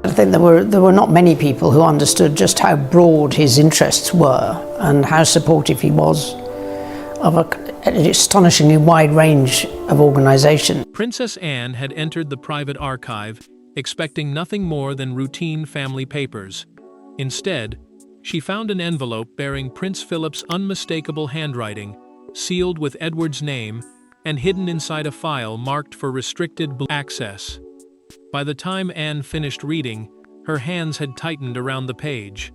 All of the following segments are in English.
I think there were not many people who understood just how broad his interests were and how supportive he was of an astonishingly wide range of organisations. Princess Anne had entered the private archive, expecting nothing more than routine family papers. Instead, she found an envelope bearing Prince Philip's unmistakable handwriting, sealed with Edward's name, and hidden inside a file marked for restricted access. By the time Anne finished reading, her hands had tightened around the page.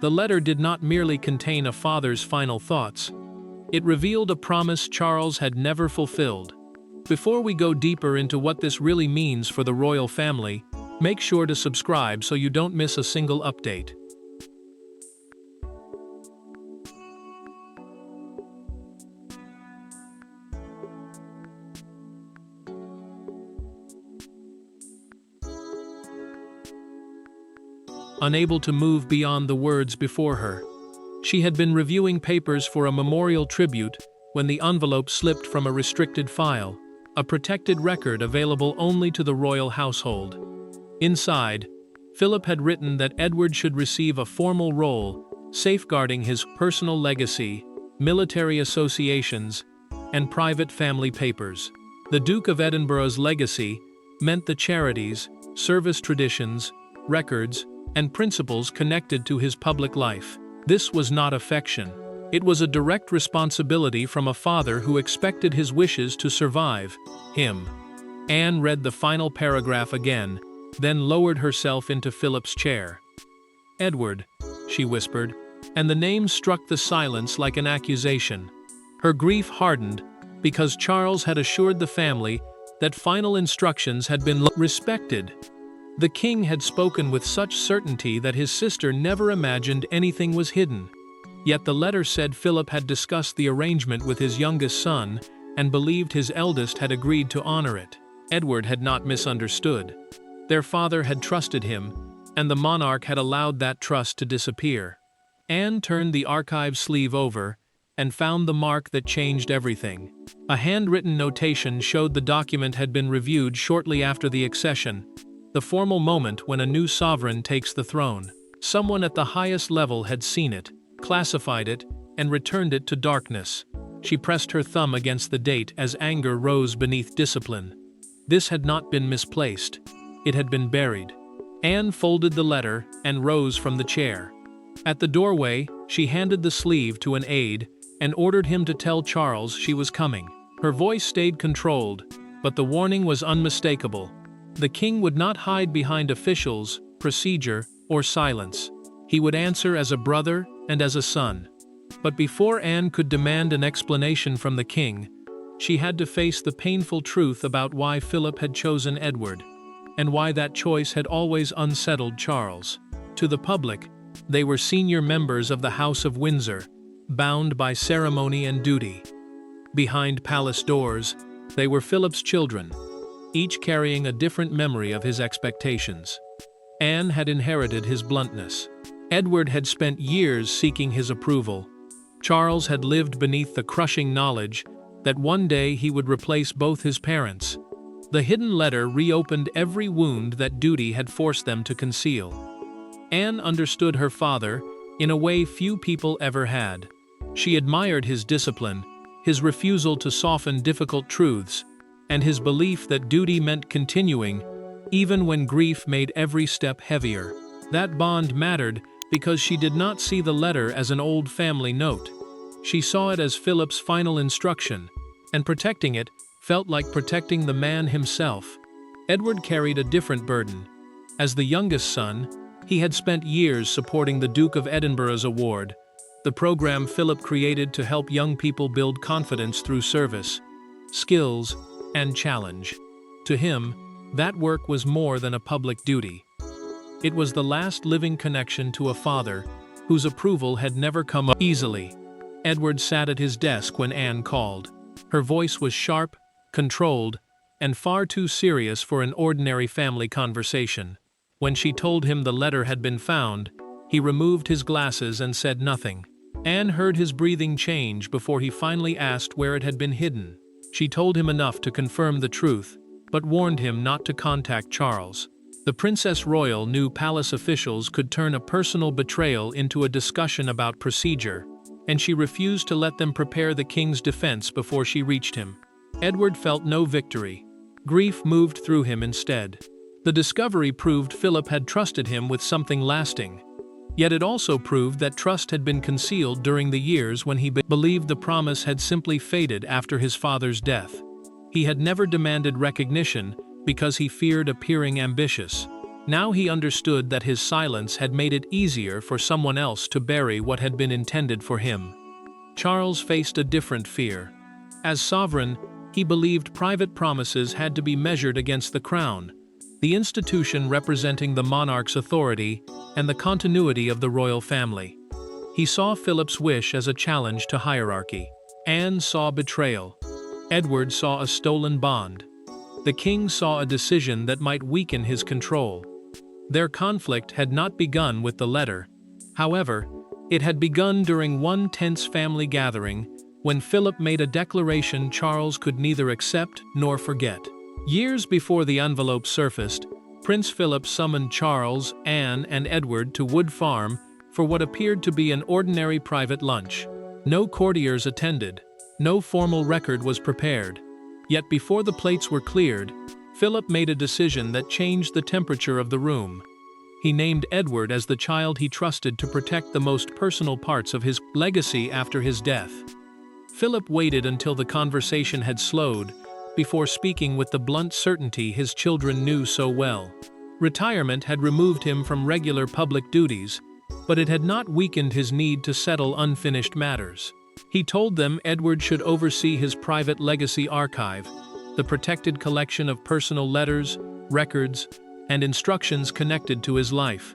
The letter did not merely contain a father's final thoughts. It revealed a promise Charles had never fulfilled. Before we go deeper into what this really means for the royal family, make sure to subscribe so you don't miss a single update. Unable to move beyond the words before her, she had been reviewing papers for a memorial tribute when the envelope slipped from a restricted file, a protected record available only to the royal household. Inside, Philip had written that Edward should receive a formal role, safeguarding his personal legacy, military associations, and private family papers. The Duke of Edinburgh's legacy meant the charities, service traditions, records, and principles connected to his public life. This was not affection. It was a direct responsibility from a father who expected his wishes to survive him. Anne read the final paragraph again, then lowered herself into Philip's chair. "Edward," she whispered, and the name struck the silence like an accusation. Her grief hardened because Charles had assured the family that final instructions had been respected. The king had spoken with such certainty that his sister never imagined anything was hidden. Yet the letter said Philip had discussed the arrangement with his youngest son and believed his eldest had agreed to honor it. Edward had not misunderstood. Their father had trusted him, and the monarch had allowed that trust to disappear. Anne turned the archive sleeve over and found the mark that changed everything. A handwritten notation showed the document had been reviewed shortly after the accession, the formal moment when a new sovereign takes the throne. Someone at the highest level had seen it, classified it, and returned it to darkness. She pressed her thumb against the date as anger rose beneath discipline. This had not been misplaced. It had been buried. Anne folded the letter and rose from the chair. At the doorway, she handed the sleeve to an aide and ordered him to tell Charles she was coming. Her voice stayed controlled, but the warning was unmistakable. The king would not hide behind officials, procedure, or silence. He would answer as a brother and as a son. But before Anne could demand an explanation from the king, she had to face the painful truth about why Philip had chosen Edward, and why that choice had always unsettled Charles. To the public, they were senior members of the House of Windsor, bound by ceremony and duty. Behind palace doors, they were Philip's children, each carrying a different memory of his expectations. Anne had inherited his bluntness. Edward had spent years seeking his approval. Charles had lived beneath the crushing knowledge that one day he would replace both his parents. The hidden letter reopened every wound that duty had forced them to conceal. Anne understood her father in a way few people ever had. She admired his discipline, his refusal to soften difficult truths, and his belief that duty meant continuing, even when grief made every step heavier. That bond mattered because she did not see the letter as an old family note. She saw it as Philip's final instruction, and protecting it felt like protecting the man himself. Edward carried a different burden. As the youngest son, he had spent years supporting the Duke of Edinburgh's award, the program Philip created to help young people build confidence through service, skills, and challenge. To him, that work was more than a public duty. It was the last living connection to a father whose approval had never come easily. Edward sat at his desk when Anne called. Her voice was sharp, controlled, and far too serious for an ordinary family conversation. When she told him the letter had been found, he removed his glasses and said nothing. Anne heard his breathing change before he finally asked where it had been hidden. She told him enough to confirm the truth, but warned him not to contact Charles. The Princess Royal knew palace officials could turn a personal betrayal into a discussion about procedure, and she refused to let them prepare the king's defense before she reached him. Edward felt no victory. Grief moved through him instead. The discovery proved Philip had trusted him with something lasting. Yet it also proved that trust had been concealed during the years when he believed the promise had simply faded after his father's death. He had never demanded recognition because he feared appearing ambitious. Now he understood that his silence had made it easier for someone else to bury what had been intended for him. Charles faced a different fear. As sovereign, he believed private promises had to be measured against the crown, the institution representing the monarch's authority and the continuity of the royal family. He saw Philip's wish as a challenge to hierarchy. Anne saw betrayal. Edward saw a stolen bond. The king saw a decision that might weaken his control. Their conflict had not begun with the letter. However, it had begun during one tense family gathering when Philip made a declaration Charles could neither accept nor forget. Years before the envelope surfaced, Prince Philip summoned Charles, Anne, and Edward to Wood Farm for what appeared to be an ordinary private lunch. No courtiers attended. No formal record was prepared. Yet before the plates were cleared, Philip made a decision that changed the temperature of the room. He named Edward as the child he trusted to protect the most personal parts of his legacy after his death. Philip waited until the conversation had slowed before speaking with the blunt certainty his children knew so well. Retirement had removed him from regular public duties, but it had not weakened his need to settle unfinished matters. He told them Edward should oversee his private legacy archive, the protected collection of personal letters, records, and instructions connected to his life.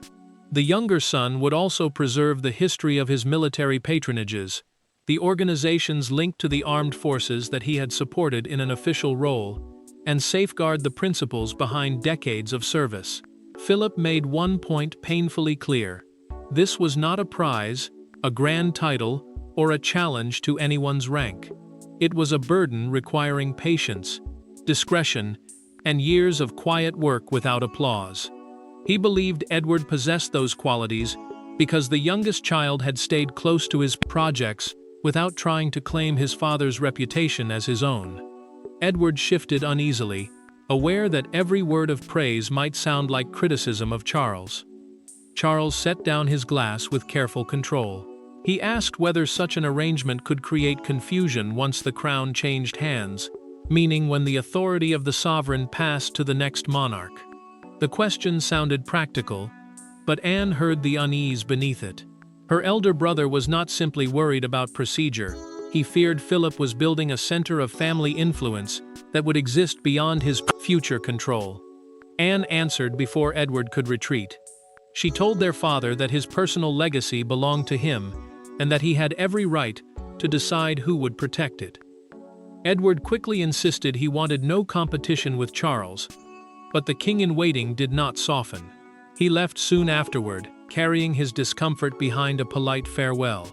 The younger son would also preserve the history of his military patronages, the organizations linked to the armed forces that he had supported in an official role, and safeguard the principles behind decades of service. Philip made one point painfully clear. This was not a prize, a grand title, or a challenge to anyone's rank. It was a burden requiring patience, discretion, and years of quiet work without applause. He believed Edward possessed those qualities because the youngest child had stayed close to his projects without trying to claim his father's reputation as his own. Edward shifted uneasily, aware that every word of praise might sound like criticism of Charles. Charles set down his glass with careful control. He asked whether such an arrangement could create confusion once the crown changed hands, meaning when the authority of the sovereign passed to the next monarch. The question sounded practical, but Anne heard the unease beneath it. Her elder brother was not simply worried about procedure. He feared Philip was building a center of family influence that would exist beyond his future control. Anne answered before Edward could retreat. She told their father that his personal legacy belonged to him and that he had every right to decide who would protect it. Edward quickly insisted he wanted no competition with Charles, but the king-in-waiting did not soften. He left soon afterward, carrying his discomfort behind a polite farewell.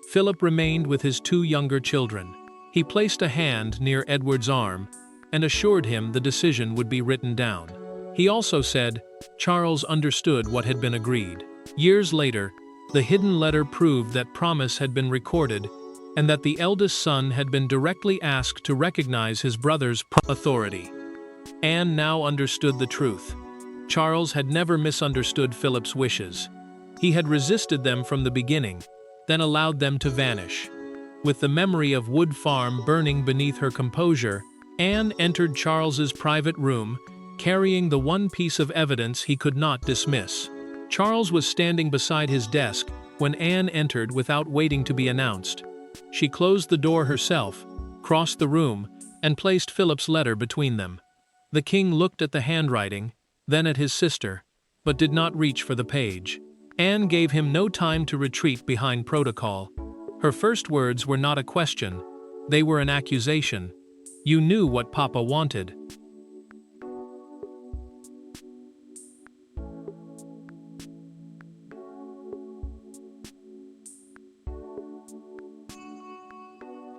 Philip remained with his two younger children. He placed a hand near Edward's arm and assured him the decision would be written down. He also said Charles understood what had been agreed. Years later, the hidden letter proved that promise had been recorded and that the eldest son had been directly asked to recognize his brother's authority. Anne now understood the truth. Charles had never misunderstood Philip's wishes. He had resisted them from the beginning, then allowed them to vanish. With the memory of Wood Farm burning beneath her composure, Anne entered Charles's private room, carrying the one piece of evidence he could not dismiss. Charles was standing beside his desk when Anne entered without waiting to be announced. She closed the door herself, crossed the room, and placed Philip's letter between them. The king looked at the handwriting, then at his sister, but did not reach for the page. Anne gave him no time to retreat behind protocol. Her first words were not a question, they were an accusation. "You knew what Papa wanted."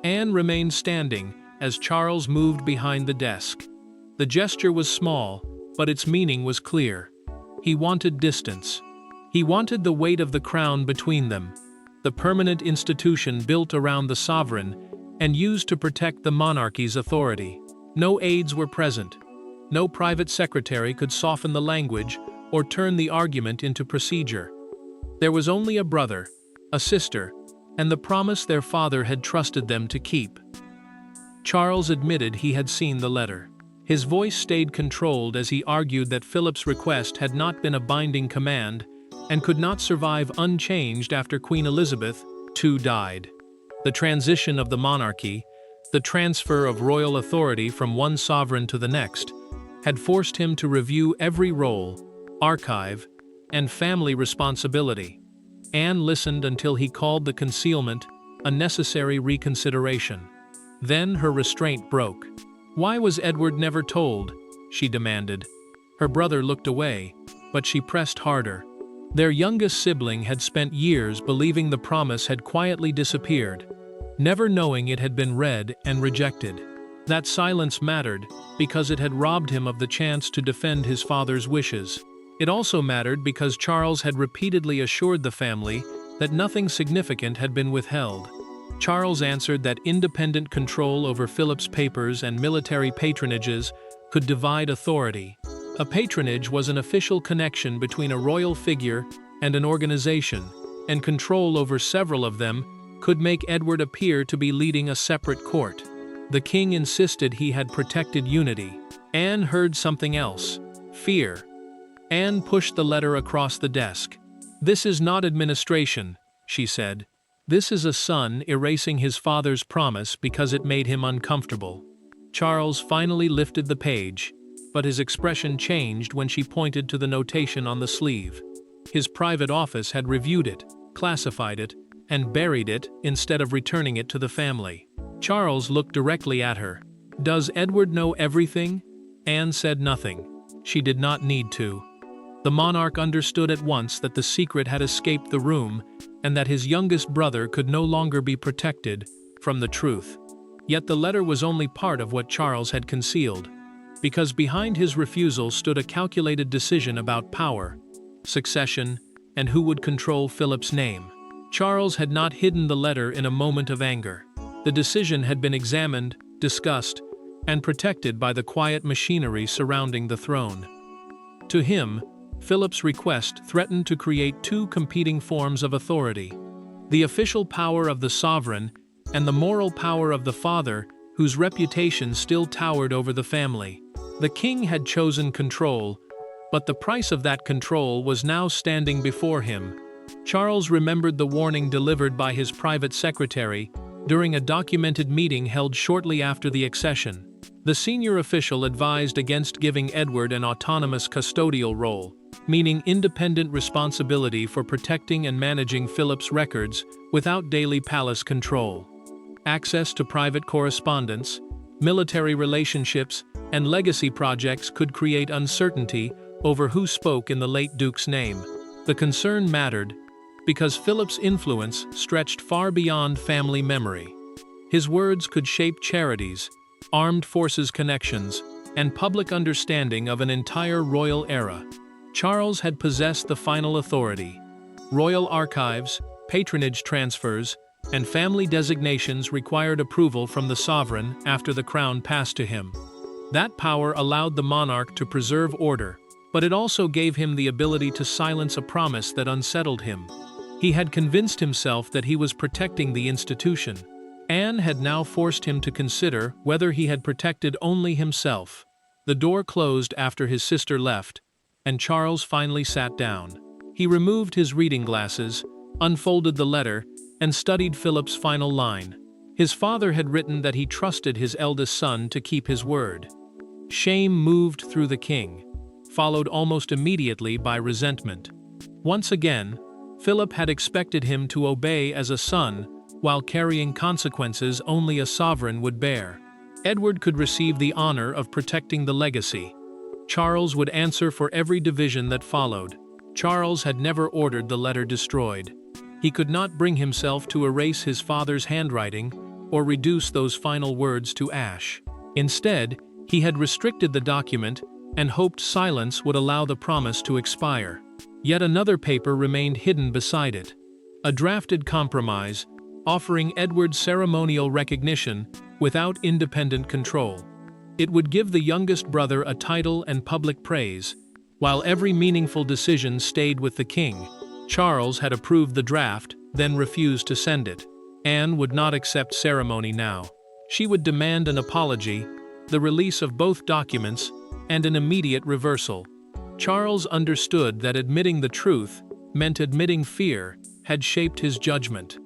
Anne remained standing as Charles moved behind the desk. The gesture was small, but its meaning was clear. He wanted distance. He wanted the weight of the crown between them, the permanent institution built around the sovereign and used to protect the monarchy's authority. No aides were present. No private secretary could soften the language or turn the argument into procedure. There was only a brother, a sister, and the promise their father had trusted them to keep. Charles admitted he had seen the letter. His voice stayed controlled as he argued that Philip's request had not been a binding command and could not survive unchanged after Queen Elizabeth II died. The transition of the monarchy, the transfer of royal authority from one sovereign to the next, had forced him to review every role, archive, and family responsibility. Anne listened until he called the concealment a necessary reconsideration. Then her restraint broke. "Why was Edward never told?" she demanded. Her brother looked away, but she pressed harder. Their youngest sibling had spent years believing the promise had quietly disappeared, never knowing it had been read and rejected. That silence mattered because it had robbed him of the chance to defend his father's wishes. It also mattered because Charles had repeatedly assured the family that nothing significant had been withheld. Charles answered that independent control over Philip's papers and military patronages could divide authority. A patronage was an official connection between a royal figure and an organization, and control over several of them could make Edward appear to be leading a separate court. The king insisted he had protected unity. Anne heard something else: fear. Anne pushed the letter across the desk. "This is not administration," she said. "This is a son erasing his father's promise because it made him uncomfortable." Charles finally lifted the page, but his expression changed when she pointed to the notation on the sleeve. His private office had reviewed it, classified it, and buried it instead of returning it to the family. Charles looked directly at her. "Does Edward know everything?" Anne said nothing. She did not need to. The monarch understood at once that the secret had escaped the room and that his youngest brother could no longer be protected from the truth. Yet the letter was only part of what Charles had concealed, because behind his refusal stood a calculated decision about power, succession, and who would control Philip's name. Charles had not hidden the letter in a moment of anger. The decision had been examined, discussed, and protected by the quiet machinery surrounding the throne. To him, Philip's request threatened to create two competing forms of authority: the official power of the sovereign and the moral power of the father, whose reputation still towered over the family. The king had chosen control, but the price of that control was now standing before him. Charles remembered the warning delivered by his private secretary during a documented meeting held shortly after the accession. The senior official advised against giving Edward an autonomous custodial role, meaning independent responsibility for protecting and managing Philip's records without daily palace control. Access to private correspondence, military relationships, and legacy projects could create uncertainty over who spoke in the late Duke's name. The concern mattered because Philip's influence stretched far beyond family memory. His words could shape charities, armed forces connections, and public understanding of an entire royal era. Charles had possessed the final authority. Royal archives, patronage transfers, and family designations required approval from the sovereign after the crown passed to him. That power allowed the monarch to preserve order, but it also gave him the ability to silence a promise that unsettled him. He had convinced himself that he was protecting the institution. Anne had now forced him to consider whether he had protected only himself. The door closed after his sister left, and Charles finally sat down. He removed his reading glasses, unfolded the letter, and studied Philip's final line. His father had written that he trusted his eldest son to keep his word. Shame moved through the king, followed almost immediately by resentment. Once again, Philip had expected him to obey as a son while carrying consequences only a sovereign would bear. Edward could receive the honor of protecting the legacy. Charles would answer for every division that followed. Charles had never ordered the letter destroyed. He could not bring himself to erase his father's handwriting or reduce those final words to ash. Instead, he had restricted the document and hoped silence would allow the promise to expire. Yet another paper remained hidden beside it, a drafted compromise, offering Edward ceremonial recognition without independent control. It would give the youngest brother a title and public praise, while every meaningful decision stayed with the king. Charles had approved the draft, then refused to send it. Anne would not accept ceremony now. She would demand an apology, the release of both documents, and an immediate reversal. Charles understood that admitting the truth meant admitting fear had shaped his judgment.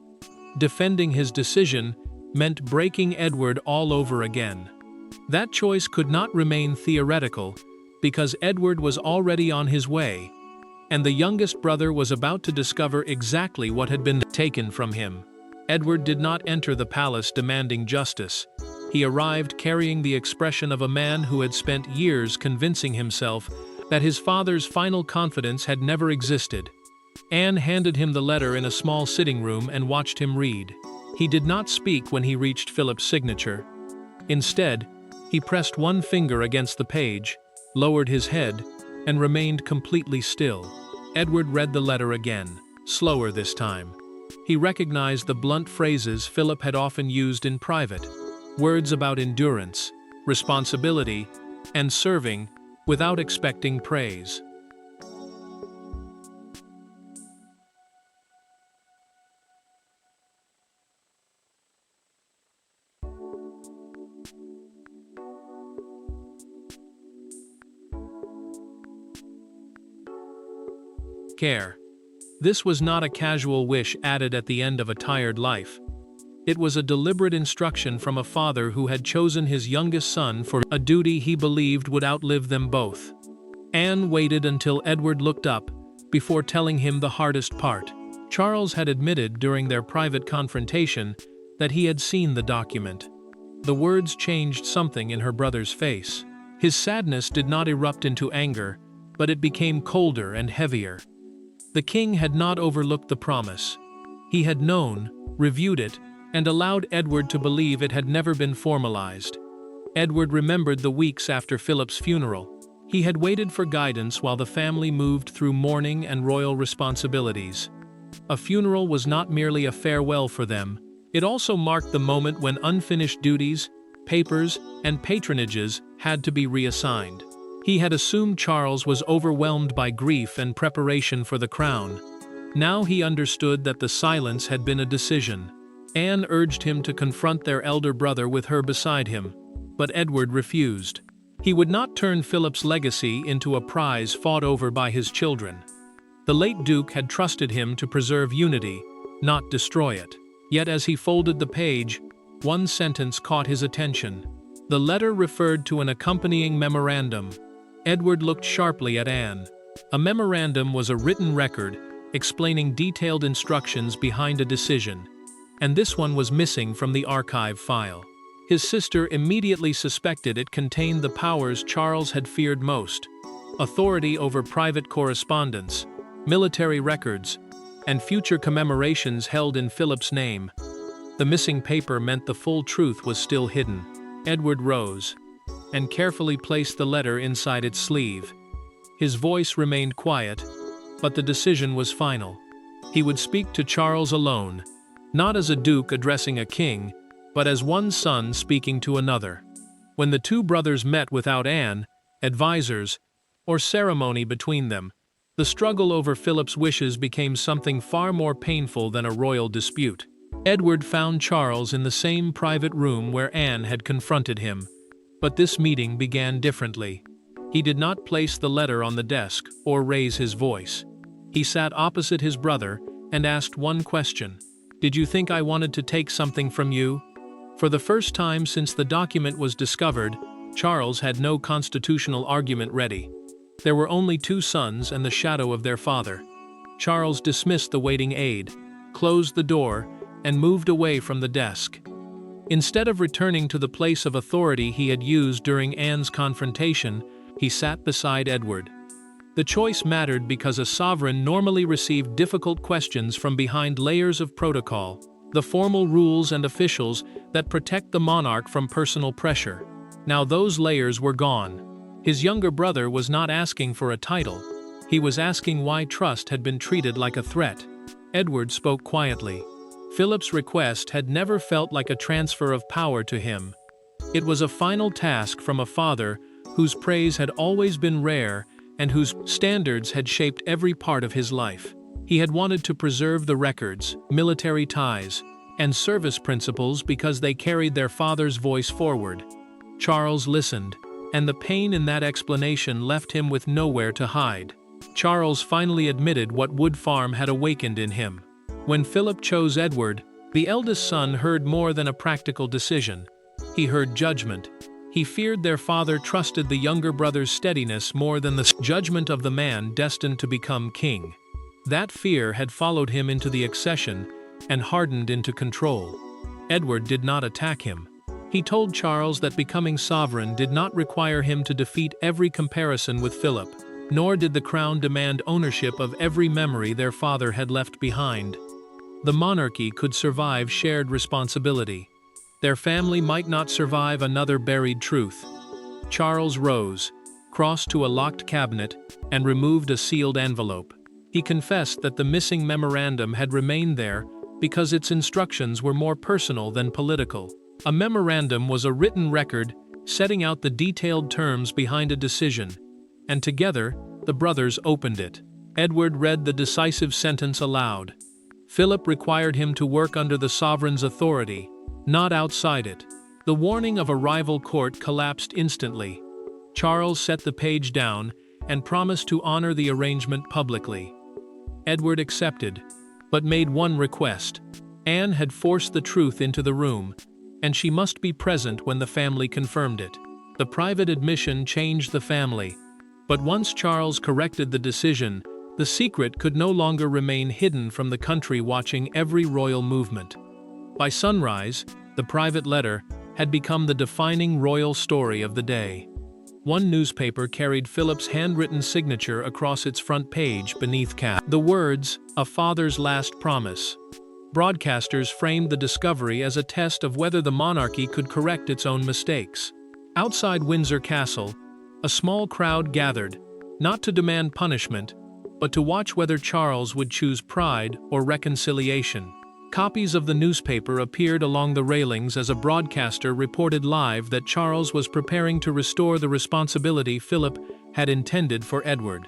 Defending his decision meant breaking Edward all over again. That choice could not remain theoretical, because Edward was already on his way, and the youngest brother was about to discover exactly what had been taken from him. Edward did not enter the palace demanding justice. He arrived carrying the expression of a man who had spent years convincing himself that his father's final confidence had never existed. Anne handed him the letter in a small sitting room and watched him read. He did not speak when he reached Philip's signature. Instead, he pressed one finger against the page, lowered his head, and remained completely still. Edward read the letter again, slower this time. He recognized the blunt phrases Philip had often used in private, words about endurance, responsibility, and serving without expecting praise. Care. This was not a casual wish added at the end of a tired life. It was a deliberate instruction from a father who had chosen his youngest son for a duty he believed would outlive them both. Anne waited until Edward looked up before telling him the hardest part. Charles had admitted during their private confrontation that he had seen the document. The words changed something in her brother's face. His sadness did not erupt into anger, but it became colder and heavier. The king had not overlooked the promise. He had known, reviewed it, and allowed Edward to believe it had never been formalized. Edward remembered the weeks after Philip's funeral. He had waited for guidance while the family moved through mourning and royal responsibilities. A funeral was not merely a farewell for them. It also marked the moment when unfinished duties, papers, and patronages had to be reassigned. He had assumed Charles was overwhelmed by grief and preparation for the crown. Now he understood that the silence had been a decision. Anne urged him to confront their elder brother with her beside him, but Edward refused. He would not turn Philip's legacy into a prize fought over by his children. The late Duke had trusted him to preserve unity, not destroy it. Yet as he folded the page, one sentence caught his attention. The letter referred to an accompanying memorandum. Edward looked sharply at Anne. A memorandum was a written record explaining detailed instructions behind a decision, and this one was missing from the archive file. His sister immediately suspected it contained the powers Charles had feared most: authority over private correspondence, military records, and future commemorations held in Philip's name. The missing paper meant the full truth was still hidden. Edward rose and carefully placed the letter inside its sleeve. His voice remained quiet, but the decision was final. He would speak to Charles alone, not as a duke addressing a king, but as one son speaking to another. When the two brothers met without Anne, advisors, or ceremony between them, the struggle over Philip's wishes became something far more painful than a royal dispute. Edward found Charles in the same private room where Anne had confronted him. But this meeting began differently. He did not place the letter on the desk or raise his voice. He sat opposite his brother and asked one question. "Did you think I wanted to take something from you?" For the first time since the document was discovered, Charles had no constitutional argument ready. There were only two sons and the shadow of their father. Charles dismissed the waiting aide, closed the door, and moved away from the desk. Instead of returning to the place of authority he had used during Anne's confrontation, he sat beside Edward. The choice mattered because a sovereign normally received difficult questions from behind layers of protocol, the formal rules and officials that protect the monarch from personal pressure. Now those layers were gone. His younger brother was not asking for a title. He was asking why trust had been treated like a threat. Edward spoke quietly. Philip's request had never felt like a transfer of power to him. It was a final task from a father whose praise had always been rare and whose standards had shaped every part of his life. He had wanted to preserve the records, military ties, and service principles because they carried their father's voice forward. Charles listened, and the pain in that explanation left him with nowhere to hide. Charles finally admitted what Wood Farm had awakened in him. When Philip chose Edward, the eldest son heard more than a practical decision. He heard judgment. He feared their father trusted the younger brother's steadiness more than the judgment of the man destined to become king. That fear had followed him into the accession and hardened into control. Edward did not attack him. He told Charles that becoming sovereign did not require him to defeat every comparison with Philip, nor did the crown demand ownership of every memory their father had left behind. The monarchy could survive shared responsibility. Their family might not survive another buried truth. Charles rose, crossed to a locked cabinet, and removed a sealed envelope. He confessed that the missing memorandum had remained there because its instructions were more personal than political. A memorandum was a written record setting out the detailed terms behind a decision, and together, the brothers opened it. Edward read the decisive sentence aloud. Philip required him to work under the sovereign's authority, not outside it. The warning of a rival court collapsed instantly. Charles set the page down and promised to honor the arrangement publicly. Edward accepted, but made one request. Anne had forced the truth into the room, and she must be present when the family confirmed it. The private admission changed the family, but once Charles corrected the decision, the secret could no longer remain hidden from the country watching every royal movement. By sunrise, the private letter had become the defining royal story of the day. One newspaper carried Philip's handwritten signature across its front page beneath the words, "A Father's Last Promise." Broadcasters framed the discovery as a test of whether the monarchy could correct its own mistakes. Outside Windsor Castle, a small crowd gathered, not to demand punishment, but to watch whether Charles would choose pride or reconciliation. Copies of the newspaper appeared along the railings as a broadcaster reported live that Charles was preparing to restore the responsibility Philip had intended for Edward.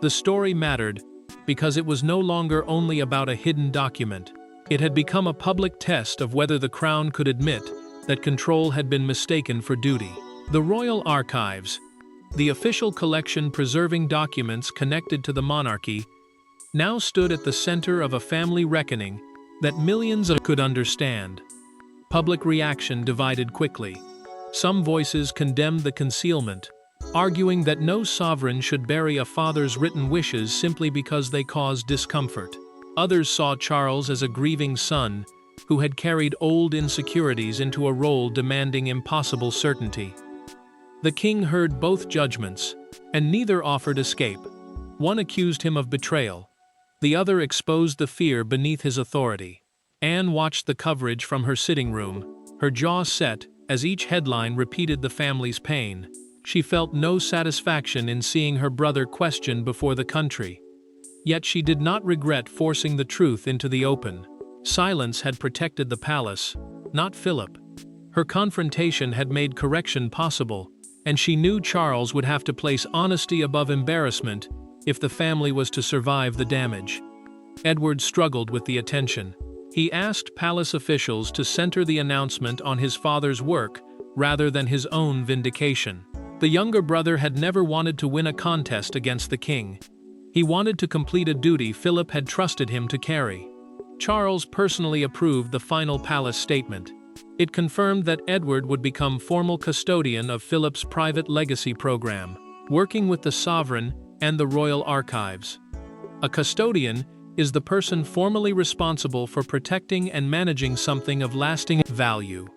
The story mattered because it was no longer only about a hidden document. It had become a public test of whether the crown could admit that control had been mistaken for duty. The Royal Archives, the official collection preserving documents connected to the monarchy, now stood at the center of a family reckoning that millions could understand. Public reaction divided quickly. Some voices condemned the concealment, arguing that no sovereign should bury a father's written wishes simply because they caused discomfort. Others saw Charles as a grieving son who had carried old insecurities into a role demanding impossible certainty. The king heard both judgments, and neither offered escape. One accused him of betrayal. The other exposed the fear beneath his authority. Anne watched the coverage from her sitting room, her jaw set as each headline repeated the family's pain. She felt no satisfaction in seeing her brother questioned before the country. Yet she did not regret forcing the truth into the open. Silence had protected the palace, not Philip. Her confrontation had made correction possible, and she knew Charles would have to place honesty above embarrassment if the family was to survive the damage. Edward struggled with the attention. He asked palace officials to center the announcement on his father's work rather than his own vindication. The younger brother had never wanted to win a contest against the king. He wanted to complete a duty Philip had trusted him to carry. Charles personally approved the final palace statement. It confirmed that Edward would become formal custodian of Philip's private legacy program, working with the sovereign and the royal archives. A custodian is the person formally responsible for protecting and managing something of lasting value.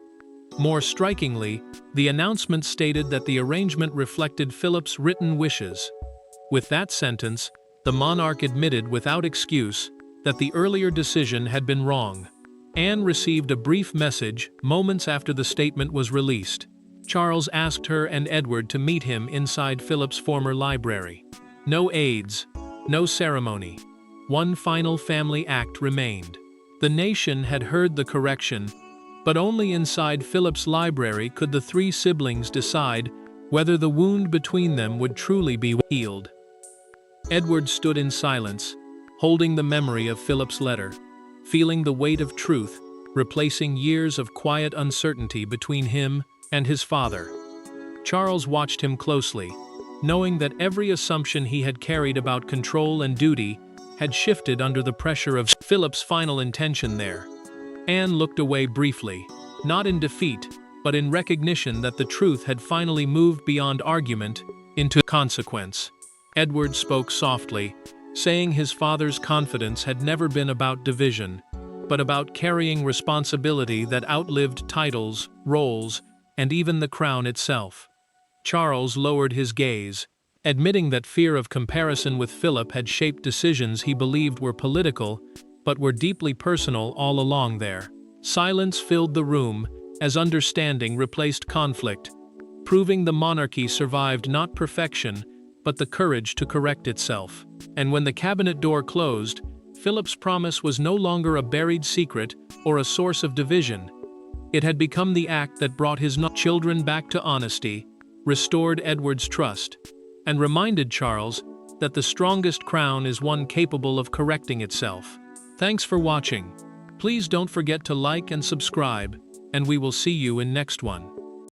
More strikingly, the announcement stated that the arrangement reflected Philip's written wishes. With that sentence, the monarch admitted without excuse that the earlier decision had been wrong. Anne received a brief message moments after the statement was released. Charles asked her and Edward to meet him inside Philip's former library. No aids, no ceremony. One final family act remained. The nation had heard the correction, but only inside Philip's library could the three siblings decide whether the wound between them would truly be healed. Edward stood in silence, holding the memory of Philip's letter, feeling the weight of truth, replacing years of quiet uncertainty between him and his father. Charles watched him closely, knowing that every assumption he had carried about control and duty had shifted under the pressure of Philip's final intention there. Anne looked away briefly, not in defeat, but in recognition that the truth had finally moved beyond argument into consequence. Edward spoke softly, saying his father's confidence had never been about division, but about carrying responsibility that outlived titles, roles, and even the crown itself. Charles lowered his gaze, admitting that fear of comparison with Philip had shaped decisions he believed were political, but were deeply personal all along there. Silence filled the room as understanding replaced conflict, proving the monarchy survived not perfection, but the courage to correct itself. And when the cabinet door closed, Philip's promise was no longer a buried secret or a source of division. It had become the act that brought his children back to honesty, restored Edward's trust, and reminded Charles that the strongest crown is one capable of correcting itself. Thanks for watching. Please don't forget to like and subscribe, and we will see you in next one.